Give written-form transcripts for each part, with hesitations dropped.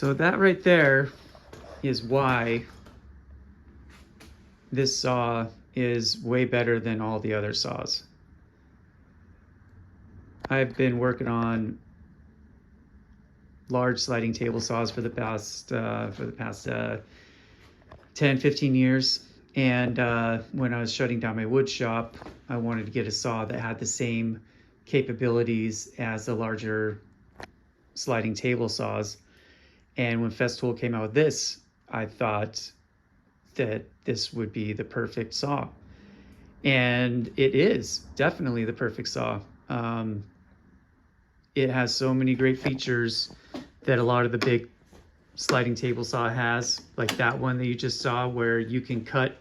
So that right there is why this saw is way better than all the other saws. I've been working on large sliding table saws for the past 10, 15 years. And when I was shutting down my wood shop, I wanted to get a saw that had the same capabilities as the larger sliding table saws. And when Festool came out with this, I thought that this would be the perfect saw. And it is definitely the perfect saw. It has so many great features that a lot of the big sliding table saw has, like that one that you just saw, where you can cut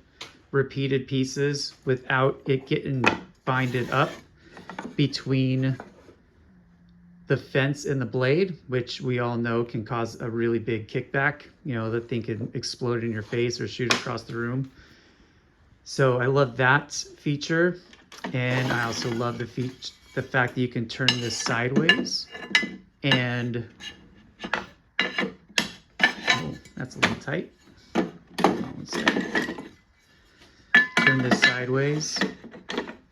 repeated pieces without it getting binded up between the fence and the blade, which we all know can cause a really big kickback. You know, the thing can explode in your face or shoot across the room. So I love that feature. And I also love the fact that you can turn this sideways. And oh, that's a little tight. Turn this sideways.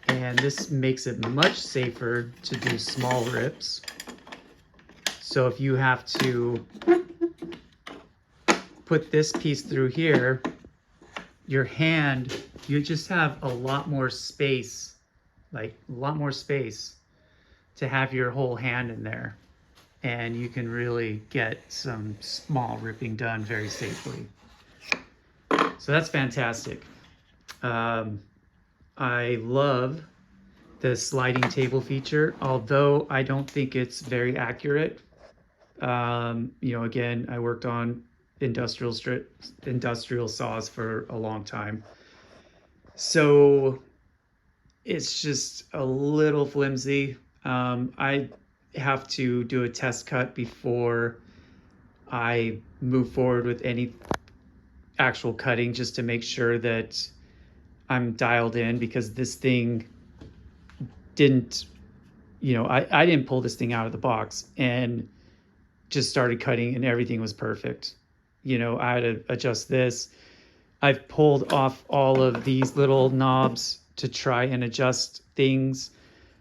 And this makes it much safer to do small rips. So if you have to put this piece through here, your hand, you just have a lot more space, like a lot more space to have your whole hand in there. And you can really get some small ripping done very safely. So that's fantastic. I love the sliding table feature, although I don't think it's very accurate. You know, again, I worked on industrial saws for a long time. So it's just a little flimsy. I have to do a test cut before I move forward with any actual cutting, just to make sure that I'm dialed in, because this thing didn't, you know, I didn't pull this thing out of the box and just started cutting and everything was perfect. You know, I had to adjust this. I've pulled off all of these little knobs to try and adjust things.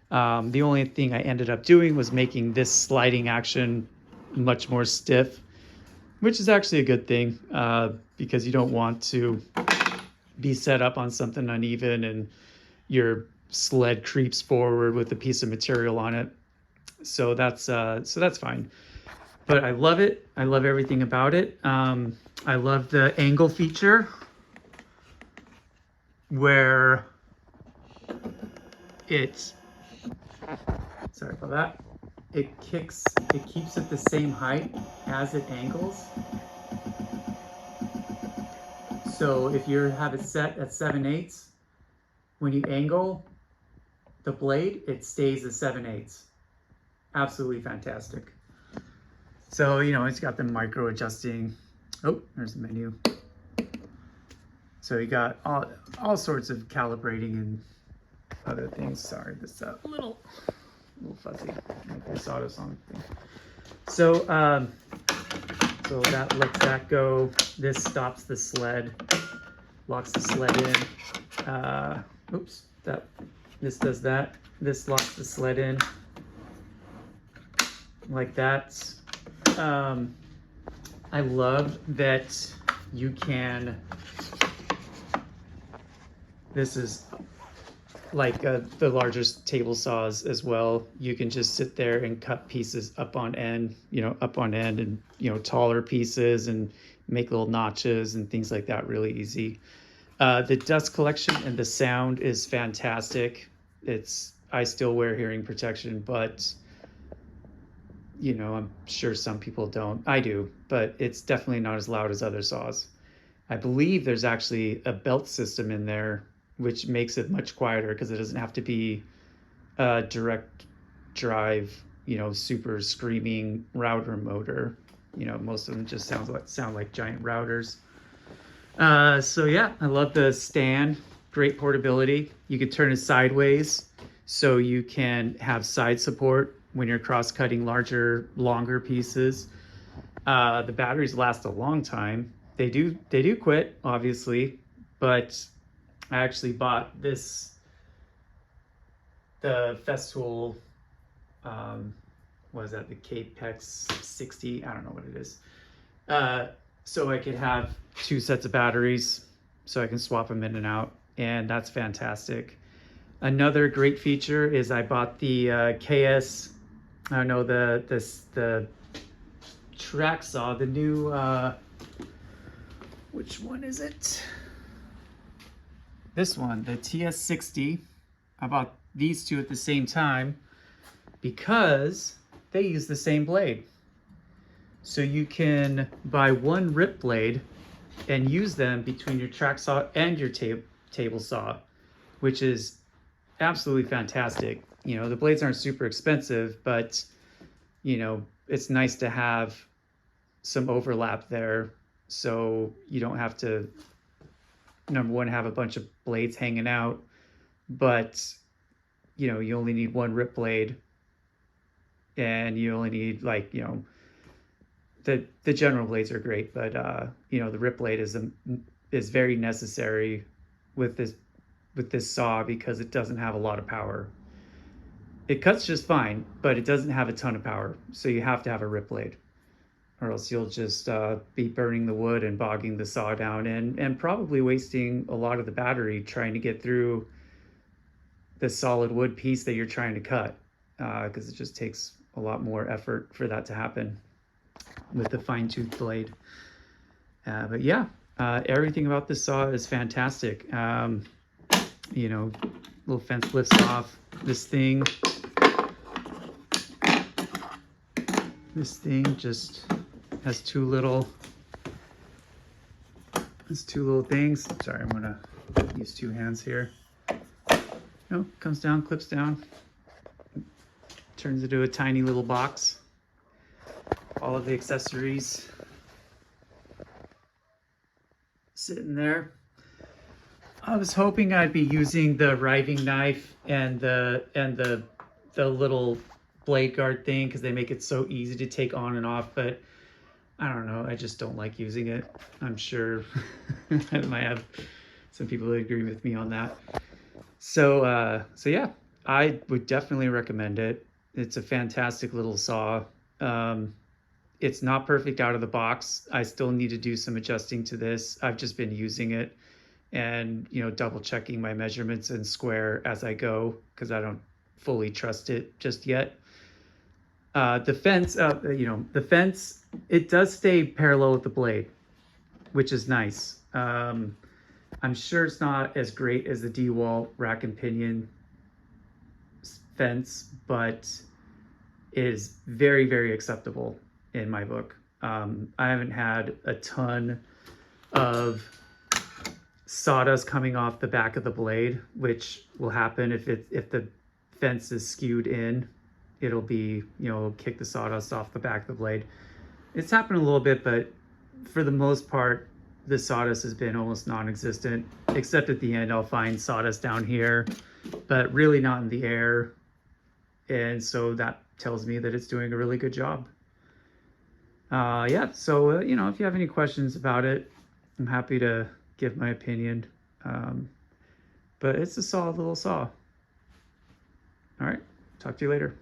The only thing I ended up doing was making this sliding action much more stiff, which is actually a good thing, because you don't want to be set up on something uneven and your sled creeps forward with a piece of material on it. So that's fine. But I love it. I love everything about it. I love the angle feature where it's, sorry about that. It keeps it the same height as it angles. So if you have it set at 7/8, when you angle the blade, it stays at 7/8. Absolutely fantastic. So, you know, it's got the micro adjusting. Oh, there's the menu. So you got all sorts of calibrating and other things. Sorry, this is a little fuzzy. This auto song thing. So, so that lets that go. This stops the sled, locks the sled in. Oops, this does that. This locks the sled in like that. I love that you can, this is like the largest table saws as well. You can just sit there and cut pieces up on end, and, you know, taller pieces and make little notches and things like that really easy. The dust collection and the sound is fantastic. I still wear hearing protection, but you know, I'm sure some people don't. I do, but it's definitely not as loud as other saws. I believe there's actually a belt system in there, which makes it much quieter because it doesn't have to be a direct drive, you know, super screaming router motor. You know, most of them just sound like giant routers. So yeah, I love the stand. Great portability. You can turn it sideways so you can have side support when you're cross-cutting longer pieces. The batteries last a long time. They do quit, obviously, but I actually bought the Festool, um, what is that, the Capex 60? I don't know what it is. Uh, so I could have two sets of batteries, so I can swap them in and out, and that's fantastic. Another great feature is I bought the KS, I don't know, the track saw, the new, which one is it? This one, the TS60. I bought these two at the same time because they use the same blade. So you can buy one rip blade and use them between your track saw and your table saw, which is absolutely fantastic. You know, the blades aren't super expensive, but you know, it's nice to have some overlap there, so you don't have to, number one, have a bunch of blades hanging out, but you know, you only need one rip blade, and you only need, like, you know, the general blades are great, but you know, the rip blade is very necessary with this saw because it doesn't have a lot of power. It cuts just fine, but it doesn't have a ton of power, so you have to have a rip blade, or else you'll just be burning the wood and bogging the saw down, and probably wasting a lot of the battery trying to get through the solid wood piece that you're trying to cut, because it just takes a lot more effort for that to happen with the fine-tooth blade. But yeah, everything about this saw is fantastic. You know, little fence lifts off. This thing just has two little things. Sorry, I'm gonna use two hands here. No, comes down, clips down, turns into a tiny little box. All of the accessories sitting there. I was hoping I'd be using the riving knife and the little blade guard thing, because they make it so easy to take on and off, but I don't know, I just don't like using it. I'm sure I might have some people that agree with me on that. So yeah, I would definitely recommend it. It's a fantastic little saw. It's not perfect out of the box. I still need to do some adjusting to this. I've just been using it and, you know, double checking my measurements and square as I go, because I don't fully trust it just yet. The fence, it does stay parallel with the blade, which is nice. I'm sure it's not as great as the DeWalt rack and pinion fence, but it is very, very acceptable in my book. I haven't had a ton of sawdust coming off the back of the blade, which will happen if the fence is skewed in. It'll be, you know, kick the sawdust off the back of the blade. It's happened a little bit, but for the most part, the sawdust has been almost non-existent, except at the end I'll find sawdust down here, but really not in the air. And so that tells me that it's doing a really good job. Yeah, so you know, if you have any questions about it, I'm happy to give my opinion. But it's a solid little saw. All right, talk to you later.